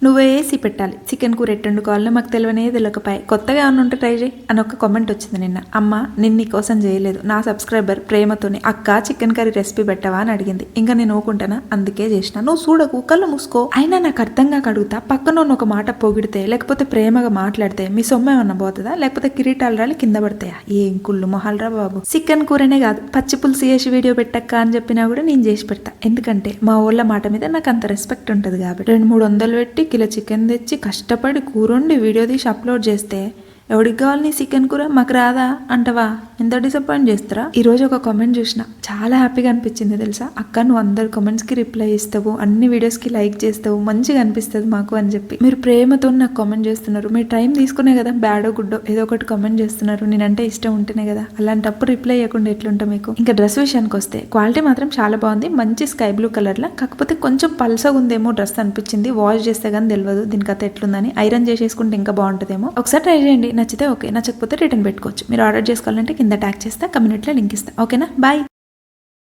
నువ్వే వేసి పెట్టాలి. చికెన్ కూర ఎట్టు వండుకోవాలో మాకు తెలియకపోయి కొత్తగా ఏమన్నా ఉంటే ట్రై చేయి అని ఒక కామెంట్ వచ్చింది నిన్న. అమ్మ నేను నీ కోసం చేయలేదు, నా సబ్స్క్రైబర్ ప్రేమతోని అక్క చికెన్ కర్రీ రెసిపీ పెట్టవా అని అడిగింది. ఇంకా నేను ఊకుంటానా, అందుకే చేసిన. నువ్వు చూడకు, కళ్ళు మూసుకో. అయినా నాకు అర్థంగా కడుగుతా, పక్కన ఒక మాట పొగిడితే లేకపోతే ప్రేమగా మాట్లాడితే మీ సొమ్మ ఏమన్నా పోతుందా, లేకపోతే కిరీటాలు రాలి కింద పడతాయా? ఏం కుళ్ళు మొహాలరా బాబు. చికెన్ కూరనే కాదు, పచ్చి పులుసు చేసి వీడియో పెట్టక్క అని చెప్పినా కూడా నేను చేసి పెడతా. ఎందుకంటే మా ఊళ్ళ మాట మీద నాకు అంత రెస్పెక్ట్ ఉంటుంది కాబట్టి. 200-300 పెట్టి కిలో చికెన్ తెచ్చి కష్టపడి కూరండి వీడియో తీసి అప్లోడ్ చేస్తే ఎవడికి కావాలి నీ చికెన్ కూర, మాకు రాదా అంటవా? ఎంత డిసప్పాయింట్ చేస్తారా? ఈ రోజు ఒక కామెంట్ చూసిన, చాలా హ్యాపీగా అనిపించింది తెలుసా. అక్క నువ్వు అందరు కామెంట్స్ కి రిప్లై ఇస్తావు, అన్ని వీడియోస్ కి లైక్ చేస్తావు, మంచిగా అనిపిస్తుంది మాకు అని చెప్పి మీరు ప్రేమతో నాకు కామెంట్ చేస్తున్నారు. మీరు టైం తీసుకునే కదా, బ్యాడో గుడ్డో ఏదో ఒకటి కామెంట్ చేస్తున్నారు. నేనంటే ఇష్టం ఉంటేనే కదా. అలాంటప్పుడు రిప్లై ఇవ్వకుండా ఎట్లుంటా మీకు? ఇంకా డ్రెస్ విషయానికి వస్తే క్వాలిటీ మాత్రం చాలా బాగుంది, మంచి స్కై బ్లూ కలర్ లా. కాకపోతే కొంచెం పల్సగా ఉందేమో డ్రెస్ అనిపించింది. వాష్ చేస్తే కానీ తెలియదు దీని కథ ఎట్లుందని. ఐరన్ చేసేసుకుంటే ఇంకా బాగుంటుందేమో. ఒకసారి ట్రై చేయండి, నచ్చితే ఓకే, నచ్చకపోతే రిటర్న్ పెట్టుకోవచ్చు. మీరు ఆర్డర్ చేసుకోవాలంటే కింద ట్యాగ్ చేస్తా, కమ్యూనిటీలో లింక్ ఇస్తా. ఓకేనా, బాయ్.